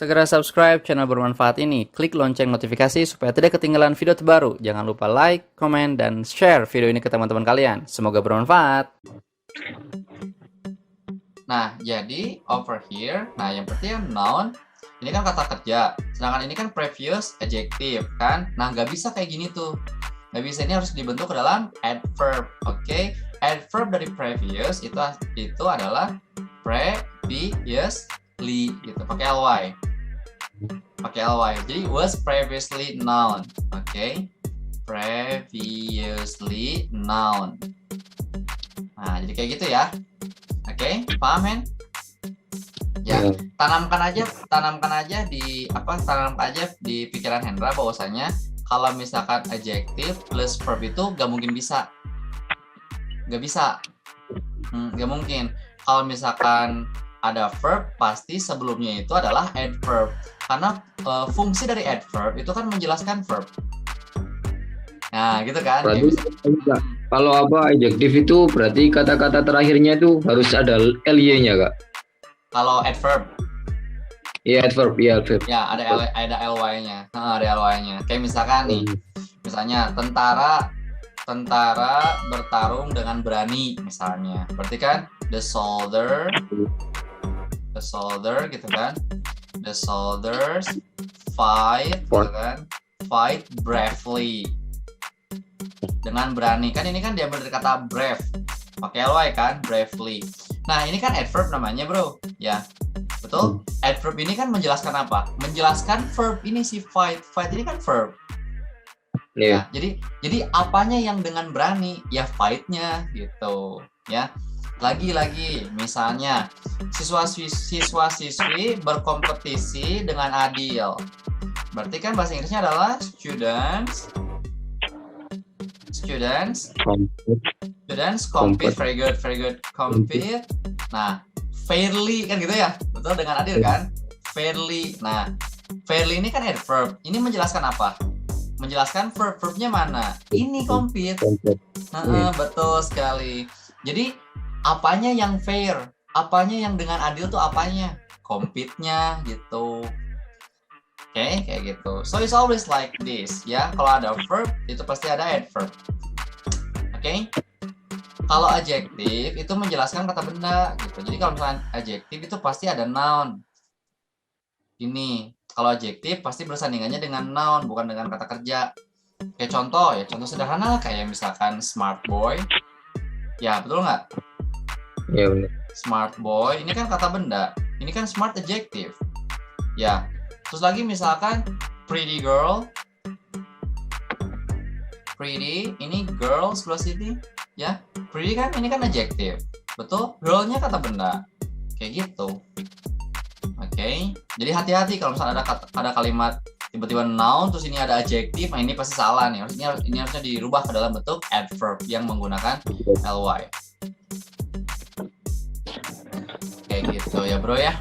Segera subscribe channel bermanfaat ini, klik lonceng notifikasi supaya tidak ketinggalan video terbaru. Jangan lupa like, komen, dan share video ini ke teman-teman kalian. Semoga bermanfaat. Nah, jadi over here, yang penting noun, ini kan kata kerja. Sedangkan ini kan previous adjective, kan? Nah, nggak bisa kayak gini tuh. Nggak bisa, ini harus dibentuk ke dalam adverb, oke? Adverb dari previous itu adalah previously, gitu, pakai ly. Jadi was previously noun, oke? Previously noun. Nah, jadi kayak gitu ya. Oke, paham men? Ya, tanamkan aja di pikiran Hendra bahwasanya kalau misalkan adjective plus verb itu gak mungkin bisa. Gak mungkin. Kalau misalkan ada verb, pasti sebelumnya itu adalah adverb. Karena fungsi dari adverb itu kan menjelaskan verb. Nah, gitu kan? Berarti kalau adjektif itu berarti kata-kata terakhirnya itu harus ada ly-nya, Kak? Kalau adverb? Iya, adverb. Ya, ada ly-nya. Ada ly-nya. Kayak misalkan nih, misalnya tentara bertarung dengan berani misalnya. Berarti kan the soldier gitu kan. The soldiers fight, gitu kan? Fight bravely. Dengan berani, kan ini kan diambil dari kata brave, pakai ly kan, bravely. Nah, ini kan adverb namanya, bro, ya, betul. Adverb ini kan menjelaskan apa? Menjelaskan verb ini, si fight ini kan verb. Ya, jadi apanya yang dengan berani? Ya fight-nya gitu, ya. Lagi misalnya siswa-siswi berkompetisi dengan adil. Berarti kan bahasa Inggrisnya adalah students compete. Very good, compete. Nah, fairly kan gitu ya, betul, dengan adil kan, fairly. Nah, fairly ini kan adverb. Ini menjelaskan apa? Menjelaskan verbnya mana? Ini compete. Betul sekali. Jadi apanya yang fair? Apanya yang dengan adil tuh apanya? Compete-nya gitu. Oke, kayak gitu. So it's always like this, ya. Kalau ada verb, itu pasti ada adverb. Oke? Kalau adjective itu menjelaskan kata benda, gitu. Jadi kalau misalnya adjective itu pasti ada noun. Ini, kalau adjective pasti bersandingannya dengan noun, bukan dengan kata kerja. Kayak contoh sederhana kayak misalkan smart boy. Ya, betul nggak? Ya, benar. Smart boy, ini kan kata benda. Ini kan smart adjective. Ya. Terus lagi misalkan pretty girl. Pretty, ini girl sebelah sini, ya. Pretty kan ini kan adjective. Betul? Girl-nya kata benda. Kayak gitu. Oke. Jadi hati-hati kalau misalnya ada kalimat tiba-tiba noun terus ini ada adjective, nah ini pasti salah nih. Ini harusnya dirubah ke dalam bentuk adverb yang menggunakan ly. Kayak gitu ya, bro ya.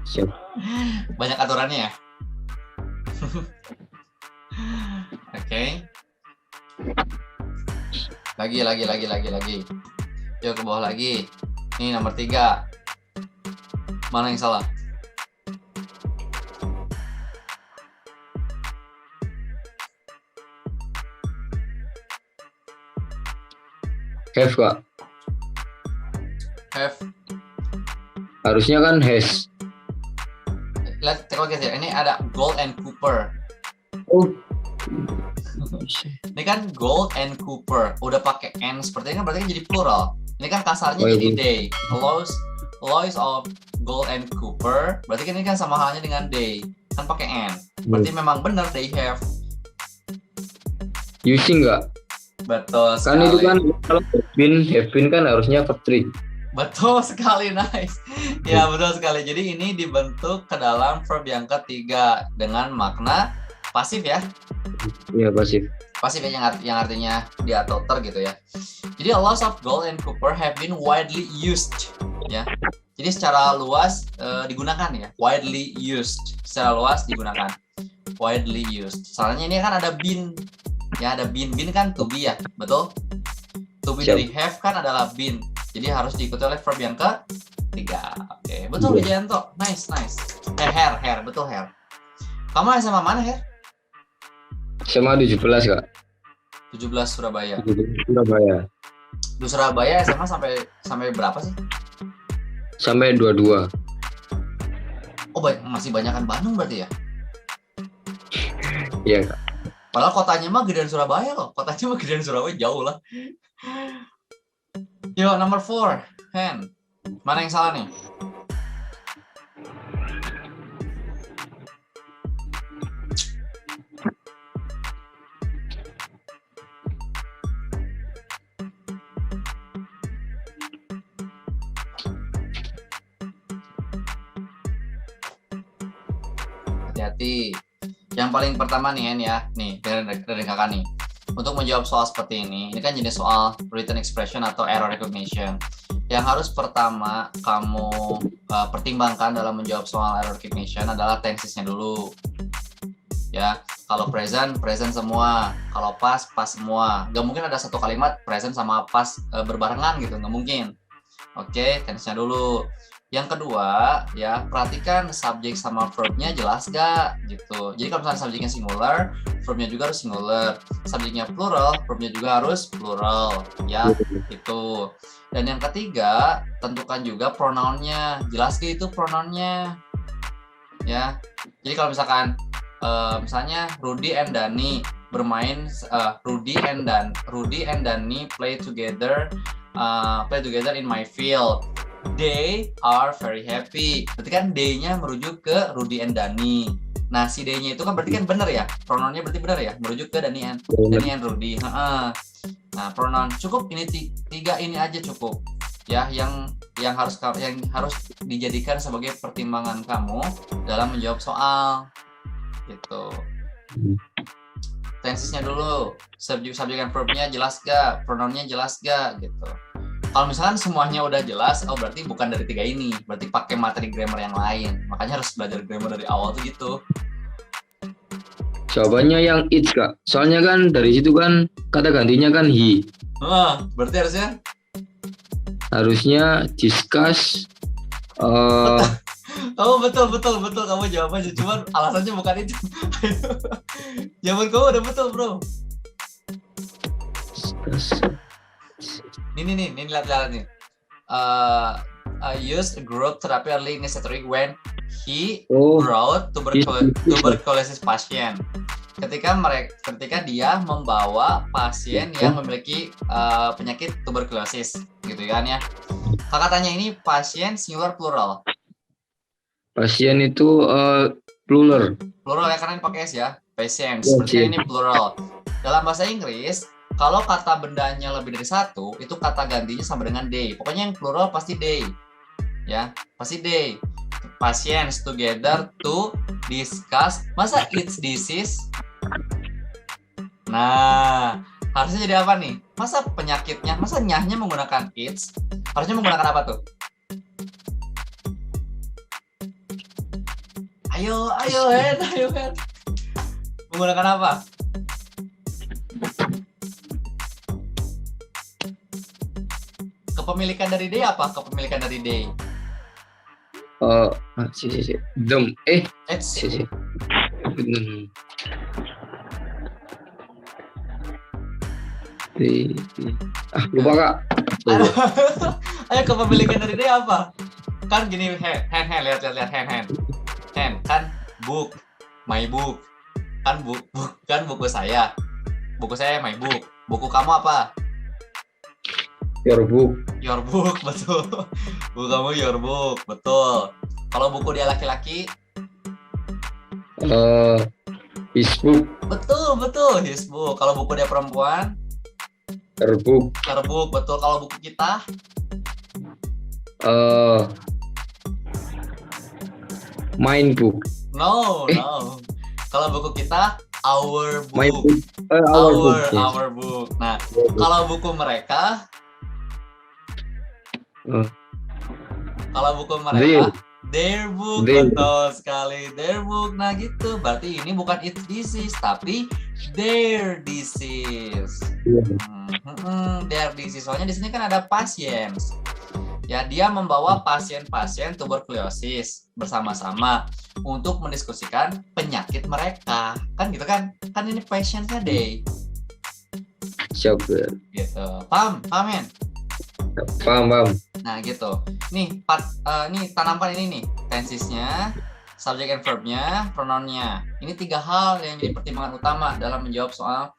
Siap. Banyak aturannya ya. Oke. Lagi. Yuk ke bawah lagi. Ini nomor 3. Mana yang salah? Have, Kak. Have. Harusnya kan has. Let's take a look at it. Ini ada Gold and Cooper. Ini kan Gold and Cooper. Udah pakai n seperti ini kan berarti jadi plural. Ini kan kasarnya jadi they. Lois of Gold and Cooper. Berarti kan ini kan sama halnya dengan they. Kan pakai n. Berarti memang benar they have. Using nggak? Betul sekali. Kan itu kan kalau have been kan harusnya verb 3. Betul sekali, nice. Ya, betul sekali. Jadi ini dibentuk ke dalam verb yang ketiga dengan makna pasif ya. Iya, pasif. Pasif ya, yang artinya dia atau ter gitu ya. Jadi a lot of Gold and Cooper have been widely used ya. Jadi secara luas digunakan ya. Widely used. Secara luas digunakan. Widely used. Soalnya ini kan ada been. Ya, ada been. Been kan to be ya. Betul? To be dari have kan adalah been. Jadi harus diikuti oleh verb yang 3. Oke, betul Iya. Wijayanto. Nice. Hair, betul hair. Kamu SMA mana, Hair? SMA 17 Kak. 17 Surabaya. 17 Surabaya. Di Surabaya SMA sampai berapa sih? Sampai 22. Oh, masih banyakan Bandung berarti ya? Iya Kak. Padahal kotanya mah gedean Surabaya loh. Kotanya mah gedean Surabaya, jauh lah. Yo, number 4. Hen. Mana yang salah nih? Hati-hati. Yang paling pertama nih, Hen ya. Nih, dari kakak nih. Untuk menjawab soal seperti ini kan jenis soal written expression atau error recognition. Yang harus pertama kamu pertimbangkan dalam menjawab soal error recognition adalah tensesnya dulu. Ya, kalau present semua, kalau past semua. Gak mungkin ada satu kalimat present sama past berbarengan gitu, gak mungkin. Oke, tensesnya dulu. Yang kedua, ya perhatikan subjek sama verb-nya jelas gak gitu. Jadi kalau misalnya subjeknya singular, verb-nya juga harus singular. Subjeknya plural, verb-nya juga harus plural. Ya, itu. Dan yang ketiga, tentukan juga pronoun-nya. Jelas gak itu pronoun-nya. Ya. Jadi kalau misalkan misalnya Rudy and Dani bermain, Rudy and Dani play together in my field. They are very happy. Berarti kan they-nya merujuk ke Rudy and Dani. Nah, si they-nya itu kan berarti kan benar ya? Pronounnya berarti benar ya? Merujuk ke Dani and Rudy. Nah, pronoun cukup ini 3 ini aja cukup. Ya, yang harus dijadikan sebagai pertimbangan kamu dalam menjawab soal. Gitu. Tensesnya dulu, subjek and verb-nya jelas gak? Pronounnya jelas gak? Gitu. Kalau misalkan semuanya udah jelas, oh berarti bukan dari 3 ini, berarti pakai materi grammar yang lain. Makanya harus belajar grammar dari awal tuh gitu. Jawabannya yang it Kak. Soalnya kan dari situ kan kata gantinya kan he. Berarti Harusnya discuss. Oh betul kamu jawabannya, cuman alasannya bukan itu. Jawaban kamu udah betul bro. Discuss. Ini lihat nih. Use group therapy early in his history when he brought tuberculosis patient. Ketika dia membawa pasien yang memiliki penyakit tuberkulosis, gitu kan ya. Kakak tanya ini pasien singular plural? Pasien itu plural. Plural ya, karena ini pakai S ya. Patients. Berarti ini plural. Dalam bahasa Inggris, kalau kata bendanya lebih dari 1, itu kata gantinya sama dengan they. Pokoknya yang plural pasti they. Ya, pasti they. Patients together to discuss. Masa it's disease? Nah, harusnya jadi apa nih? Masa penyakitnya, masa nyahnya menggunakan it's? Harusnya menggunakan apa tuh? Ayo, Hen. Menggunakan apa? Kepemilikan dari day apa? Kepemilikan dari day. Them. Lupa Kak. Ayo, kepemilikan dari day apa? Kan gini, Hen, lihat Hen. Hen, kan book, my book. Kan buku saya. Buku saya my book. Buku kamu apa? Your book. Your book, betul. Buku kamu your book, betul. Kalau buku dia laki-laki? His book. Betul, his book. Kalau buku dia perempuan? Her book. Her book, betul. Kalau buku kita? Mine book. No. Kalau buku kita? Our book. My book. Our book. Nah, kalau buku mereka? Kalau buku mereka? Their book. Betul sekali, their book. Nah gitu, berarti ini bukan it's disease, tapi their disease. Their disease. Soalnya di sini kan ada patients. Ya, dia membawa pasien-pasien tuberkulosis bersama-sama untuk mendiskusikan penyakit mereka. Kan gitu kan? Kan ini patientnya day. Siap ya. Gitu. Paham? Paham, men? Paham. Nah, gitu. Nih, nih tanamkan ini nih. Tensisnya, subject and verb-nya, pronoun-nya. Ini 3 hal yang jadi pertimbangan utama dalam menjawab soal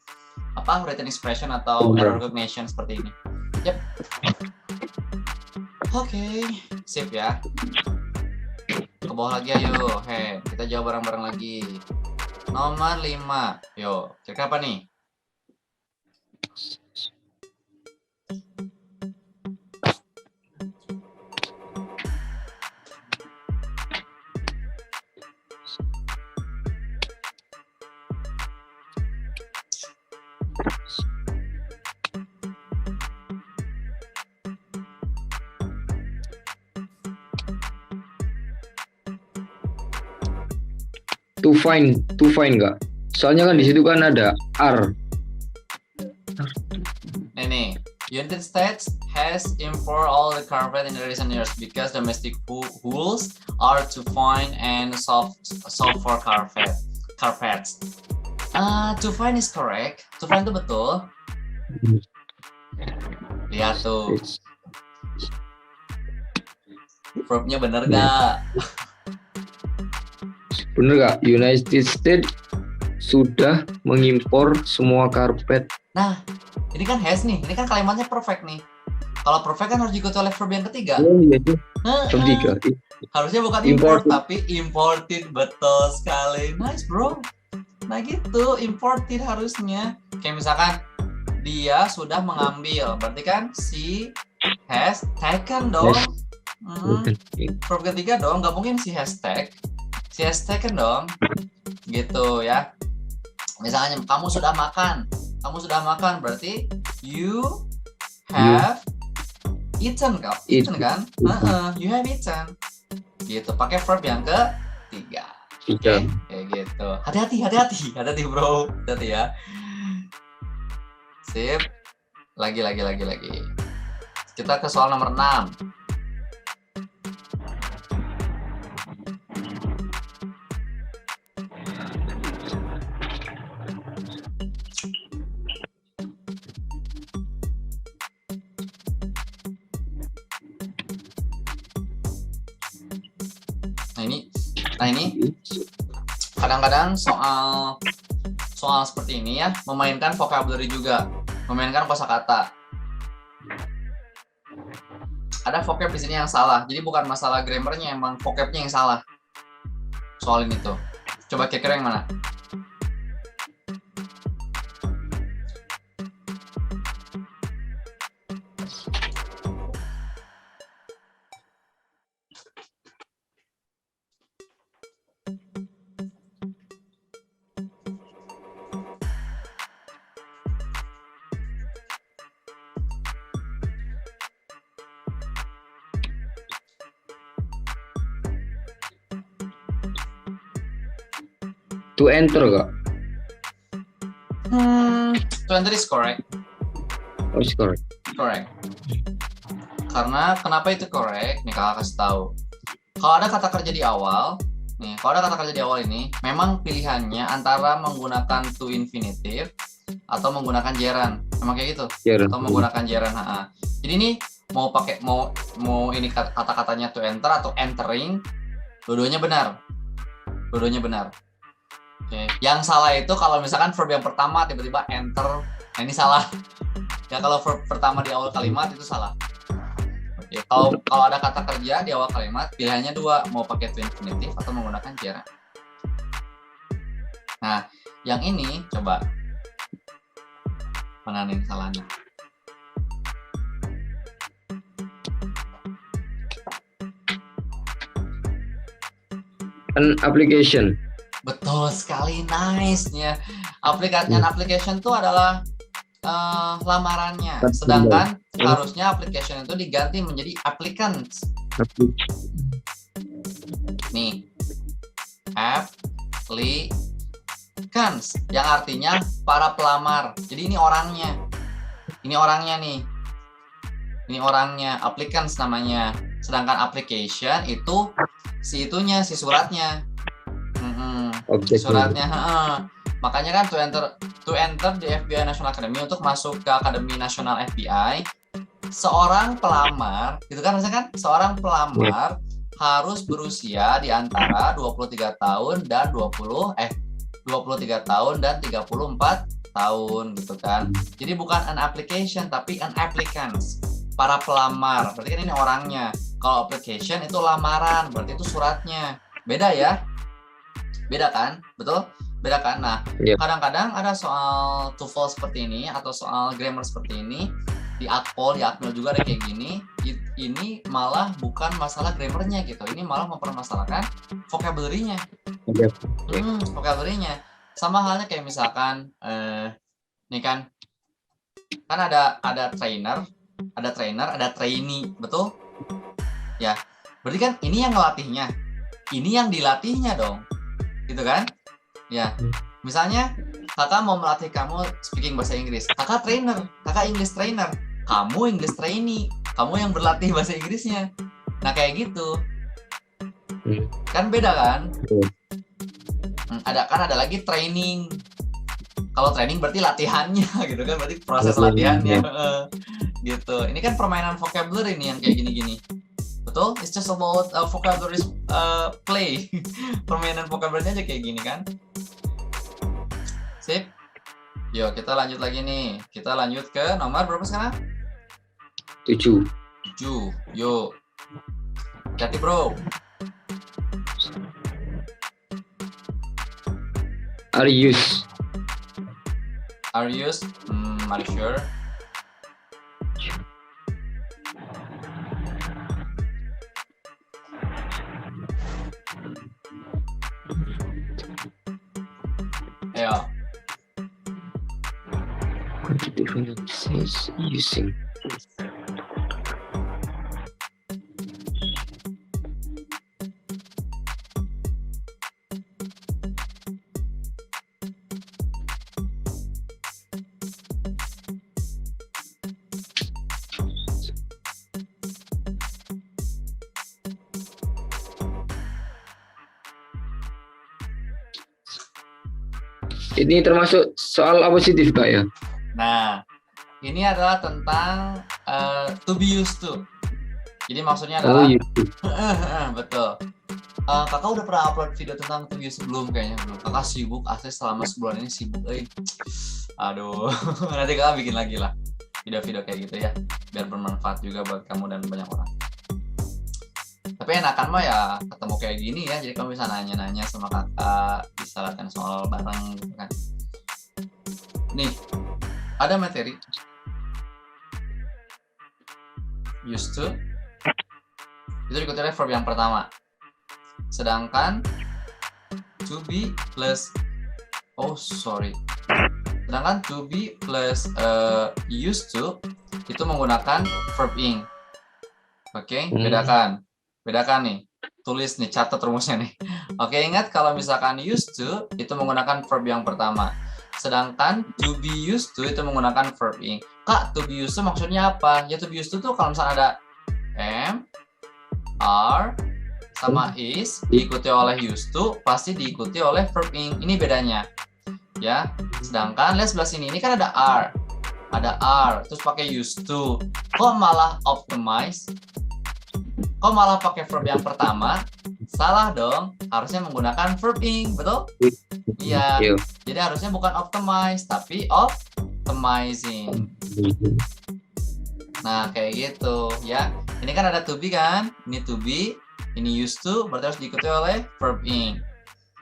written expression atau error recognition seperti ini. Yep. Oke, sip ya. Ke bawah lagi ayo. Kita jawab bareng-bareng lagi. Nomor 5. Yo, kira-kira apa nih? To find nggak? Soalnya kan di situ kan ada are. Nih, United States has import all the carpet in the recent years because domestic rules are to find and solve for carpets. To find is correct. To find itu betul. Lihat tuh. Verb-nya bener gak? Bener gak? United States sudah mengimpor semua karpet. Nah, ini kan has nih. Ini kan kalimatnya perfect nih. Kalau perfect kan harus diikuti oleh verb yang ketiga. Oh iya tuh. Ketiga. Harusnya bukan import tapi imported. Betul sekali. Nice bro. Nah gitu, imported harusnya. Kayak misalkan dia sudah mengambil. Berarti kan she has taken dong. Verb ketiga dong. Gak mungkin she has take. She has taken dong. Gitu ya. Misalnya kamu sudah makan. Kamu sudah makan berarti you have eaten kan? You have eaten. Gitu. Pakai verb yang ketiga. Oke, kayak gitu. Hati-hati bro. Hati-hati ya. Sip. Lagi. Kita ke soal nomor 6. Nah ini kadang-kadang soal seperti ini ya memainkan vocabulary juga, memainkan kosakata. Ada vocab di sini yang salah, jadi bukan masalah grammarnya, emang vocabnya yang salah. Soal ini tuh, coba kira-kira yang mana? To enter gak? To enter is correct. Oh, is correct. Correct. Karena kenapa itu correct? Nih kakak kasih tahu. Kalau ada kata kerja di awal, ini memang pilihannya antara menggunakan to infinitive atau menggunakan gerund. Memang kayak gitu. Atau menggunakan gerund. Jadi ini mau ini kata-katanya to enter atau entering, dua-duanya benar. Oke. Yang salah itu kalau misalkan verb yang pertama tiba-tiba enter, nah ini salah. Ya kalau verb pertama di awal kalimat itu salah. Oke. Kalau ada kata kerja di awal kalimat, pilihannya dua, mau pakai to infinitive atau menggunakan gerund. Nah, yang ini coba mana nih salahnya? An application. Betul sekali, nice-nya. Application itu adalah lamarannya. Sedangkan harusnya application itu diganti menjadi applicants. Nih, applicants, yang artinya para pelamar. Jadi ini orangnya nih. Ini orangnya, applicants namanya. Sedangkan application itu si suratnya. Si suratnya. Makanya kan to enter di FBI National Academy, untuk masuk ke Akademi Nasional FBI, seorang pelamar, gitu kan, maksudnya kan seorang pelamar harus berusia di antara 23 tahun dan 23 tahun dan 34 tahun gitu kan. Jadi bukan an application tapi an applicants. Para pelamar, berarti kan ini orangnya. Kalau application itu lamaran, berarti itu suratnya. Beda ya? Beda kan? Betul? Beda kan? Nah, kadang-kadang ada soal TOEFL seperti ini atau soal grammar seperti ini di Akpol, di Akmil juga ada kayak gini. Ini malah bukan masalah grammarnya gitu. Ini malah mempermasalahkan vocabulary-nya. Vocabulary-nya. Sama halnya kayak misalkan nih kan ada trainer, ada trainee, betul? Ya. Berarti kan ini yang ngelatihnya. Ini yang dilatihnya dong. Gitu kan? Ya. Misalnya kakak mau melatih kamu speaking bahasa Inggris. Kakak trainer, kakak English trainer. Kamu English trainee. Kamu yang berlatih bahasa Inggrisnya. Nah, kayak gitu. Kan beda kan? Ada lagi training. Kalau training berarti latihannya gitu kan, berarti proses latihannya. Gitu. Ini kan permainan vocabulary nih yang kayak gini-gini. Betul? It's just about vocabulary play. Permainan vocabulary aja kayak gini kan. Sip. Yuk, kita lanjut lagi nih. Kita lanjut ke nomor berapa sekarang? 7. Yuk. Hati bro. Are you sure? Ayo. Quantitative says using. Ini termasuk soal apa sih, Kak ya? Nah, ini adalah tentang to be used to. Jadi maksudnya adalah betul. Kakak udah pernah upload video tentang to be used sebelum kayaknya belum. Kakak sibuk asli selama sebulan ini sibuk. Aduh, nanti kakak bikin lagi lah video-video kayak gitu ya, biar bermanfaat juga buat kamu dan banyak orang. Tapi enakan mah ya ketemu kayak gini ya, jadi kamu bisa nanya-nanya sama kakak, bisa latihan soal bareng gitu kan. Nih, ada materi used to itu diikuti oleh verb yang pertama, sedangkan to be plus sedangkan to be plus used to itu menggunakan verb ing. Oke, bedakan nih, tulis nih, catat rumusnya nih. Oke, ingat kalau misalkan used to itu menggunakan verb yang pertama, sedangkan to be used to itu menggunakan verb ing. Kak, to be used to maksudnya apa? Ya, to be used to tuh kalau misalnya ada am, are, sama is diikuti oleh used to pasti diikuti oleh verb ing. Ini bedanya ya. Sedangkan lihat sebelah sini, ini kan ada are terus pakai used to. Kok malah optimize? Kok malah pakai verb yang pertama? Salah dong, harusnya menggunakan verb ing, betul? Iya. Jadi harusnya bukan optimize tapi optimizing. Nah, kayak gitu ya. Ini kan ada to be kan? Ini to be, ini used to, berarti harus diikuti oleh verb ing.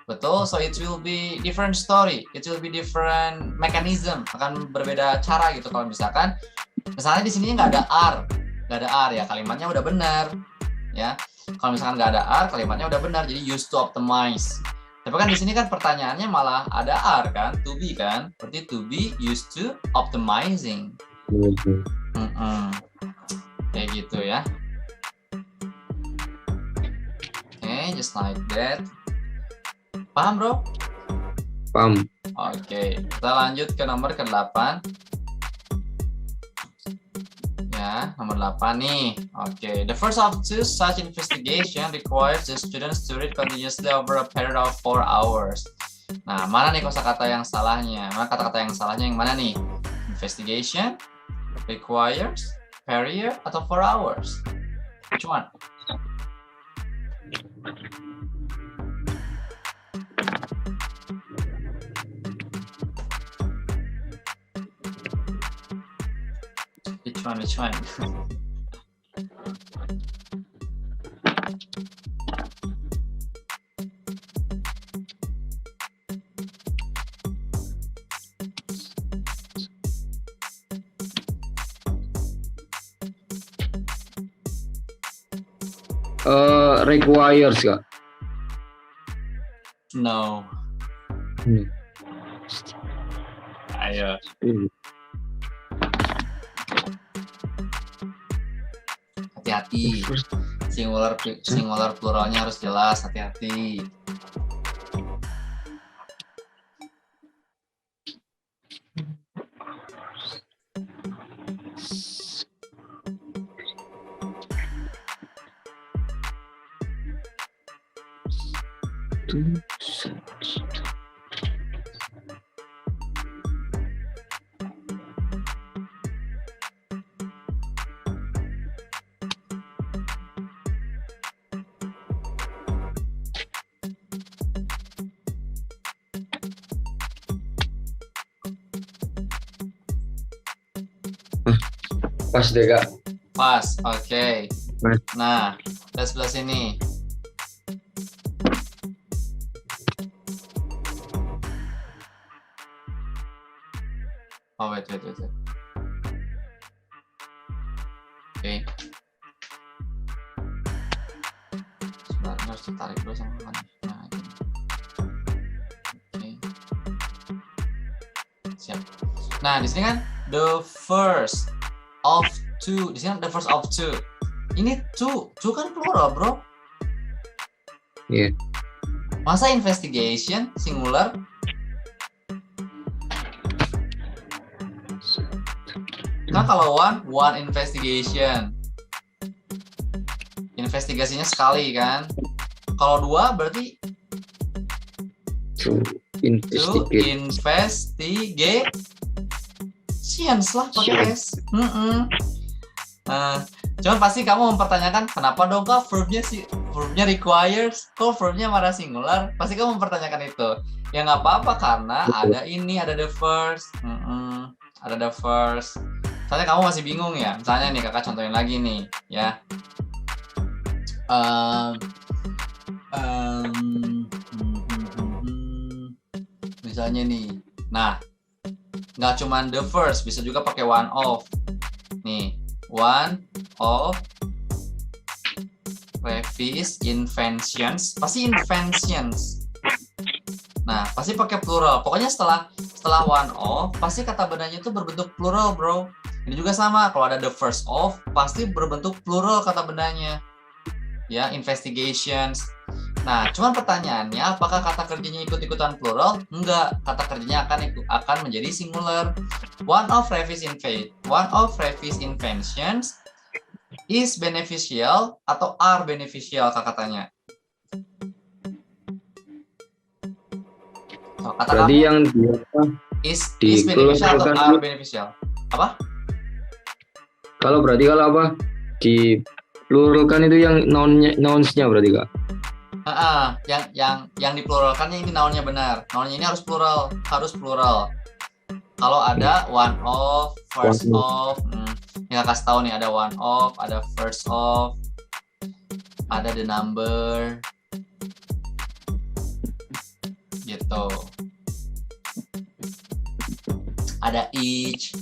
Betul? So it will be different story. It will be different mechanism. Akan berbeda cara gitu kalau misalnya di sini nggak ada are ya, kalimatnya udah benar. Ya, kalau misalkan nggak ada are, kalimatnya udah benar, jadi used to optimize. Tapi kan di sini kan pertanyaannya malah ada are kan, to be kan, berarti to be used to optimizing. Kayak gitu ya. Oke, just like that. Paham bro? Paham. Oke, kita lanjut ke nomor ke-8. Ya, nomor 8 nih. Oke, the first of two such investigation requires the students to read continuously over a period of 4 hours. Nah, mana nih kosakata yang salahnya? Mana kata-kata yang salahnya yang mana nih? Investigation, requires, period, atau 4 hours? Which one? Which one? Requires Kak. No. Ayo. Hati-hati. Singular pluralnya harus jelas, hati-hati. Pas deh Kak. Pas, oke. Pas. Nah, kita sebelah sini. Oh, wait. Oke. Sebentar, harus ditarik dulu sama kan. Nah, ini. Oke. Siap. Nah, di sini kan the first of two. Di sini the first of two. Ini two kan plural, bro. Iya. Masa investigation singular? Kan kalau one investigation. Investigasinya sekali kan. Kalau dua berarti To two investigate. investigations lah pakai S. Cuman pasti kamu mempertanyakan kenapa dong kak verbnya requires, kok verbnya malah singular? Pasti kamu mempertanyakan itu. Ya nggak apa-apa karena ada ini, ada the first, ada the first. Misalnya kamu masih bingung ya, misalnya nih kakak contohin lagi nih, ya. Misalnya nih, nah nggak cuman the first, bisa juga pakai one of. Nih, one of Revis inventions, pasti inventions. Nah, pasti pakai plural. Pokoknya setelah one of, pasti kata bendanya itu berbentuk plural, bro. Ini juga sama, kalau ada the first of, pasti berbentuk plural kata bendanya. Ya, investigations. Nah, cuman pertanyaannya, apakah kata kerjanya ikut-ikutan plural? Enggak, kata kerjanya akan menjadi singular. One of Revis inventions is beneficial atau are beneficial katanya. So, kata Berarti kamu, yang is beneficial atau are beneficial? Apa? Kalau apa? Di pluralkan itu yang nouns-nya berarti Kak. Yang dipluralkannya ini nounnya benar. Nounnya ini harus plural. Kalau ada one of, first of, ini kasih tahu nih, ada one of, ada first of, ada the number, gitu. Ada each,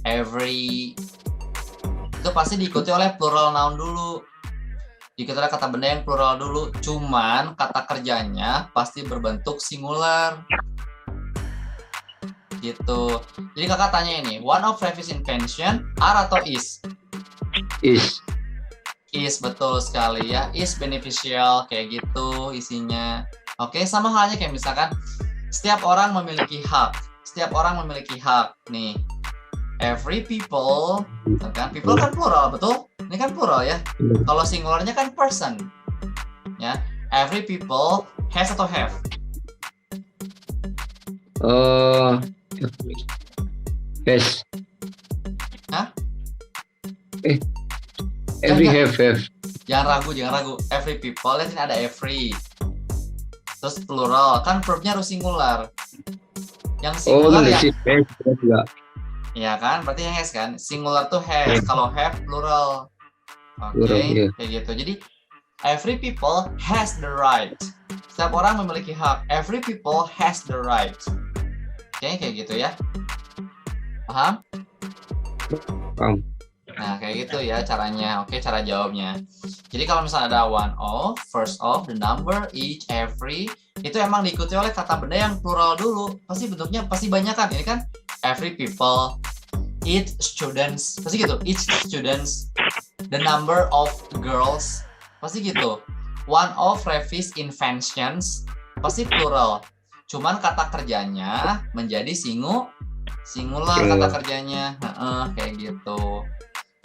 every, itu pasti diikuti oleh plural noun dulu. Diikuti oleh kata benda yang plural dulu. Cuman kata kerjanya pasti berbentuk singular. Gitu. Jadi kakak tanya ini, one of Revis invention are atau is? Is, betul sekali ya. Is beneficial, kayak gitu isinya. Oke, sama halnya kayak misalkan setiap orang memiliki hak. Nih. Every people, kan people kan plural, betul? Ini kan plural ya. Kalau singularnya kan person. Ya. Every people has atau have? Has. Hah? Every Jangan. have. Jangan ragu. Every people, lihat sini ada every. Terus plural, kan verbnya harus singular. Yang singular ya. Enggak. Iya kan, berarti has kan. Singular tuh has, kalau have plural. Oke, Plural, iya. kayak gitu. Jadi every people has the right. Setiap orang memiliki hak. Every people has the right. Oke, kayak gitu ya. Paham? Paham. Nah, kayak gitu ya caranya. Oke, cara jawabnya. Jadi kalau misalnya ada one of, first of, the number, each, every, itu emang diikuti oleh kata benda yang plural dulu. Pasti bentuknya pasti banyak kan. Ini kan every people, each students, pasti gitu. Each students, the number of girls, pasti gitu. One of Revis inventions, pasti plural. Cuman kata kerjanya menjadi singular kata kerjanya. Kayak gitu.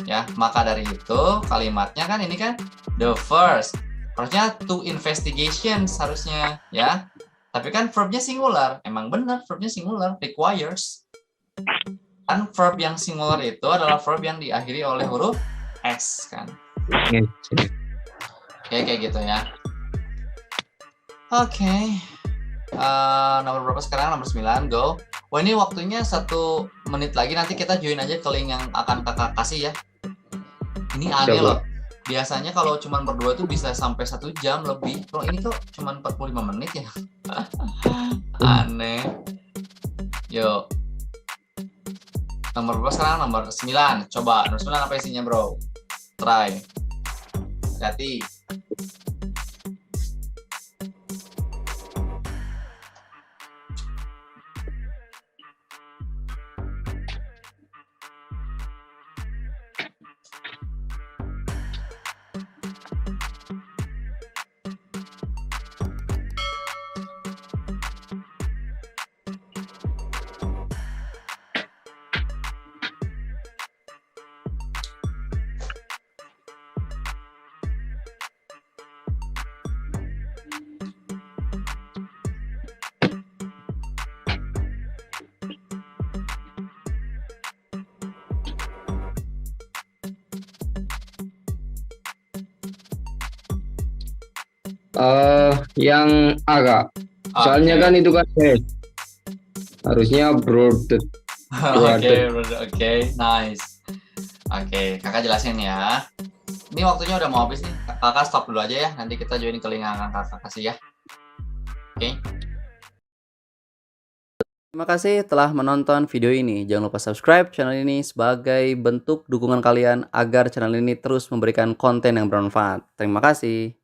Ya, maka dari itu kalimatnya kan ini kan the first. Harusnya to investigations harusnya ya. Tapi kan verbnya singular. Emang benar verbnya singular, requires. Kan verb yang singular itu adalah verb yang diakhiri oleh huruf S kan. Oke, kayak gitu ya. Oke. Nomor berapa sekarang? Nomor 9, go. Wah, ini waktunya 1 menit lagi. Nanti kita join aja ke link yang akan kakak kasih ya. Ini aneh loh. Biasanya kalau cuma berdua tuh bisa sampai 1 jam lebih. Kalau ini kok cuma 45 menit ya. Aneh. Yuk. Nomor berapa sekarang? Nomor 9. Coba. Nomor 9 apa isinya, bro? Try. Hati-hati. Yang agak. Soalnya kan itu kan harusnya broadened. Oke, nice. Oke, kakak jelasin ya. Ini waktunya udah mau habis nih. Kakak stop dulu aja ya. Nanti kita join ke link yang akan kakak kasih ya. Oke. Terima kasih telah menonton video ini. Jangan lupa subscribe channel ini sebagai bentuk dukungan kalian agar channel ini terus memberikan konten yang bermanfaat. Terima kasih.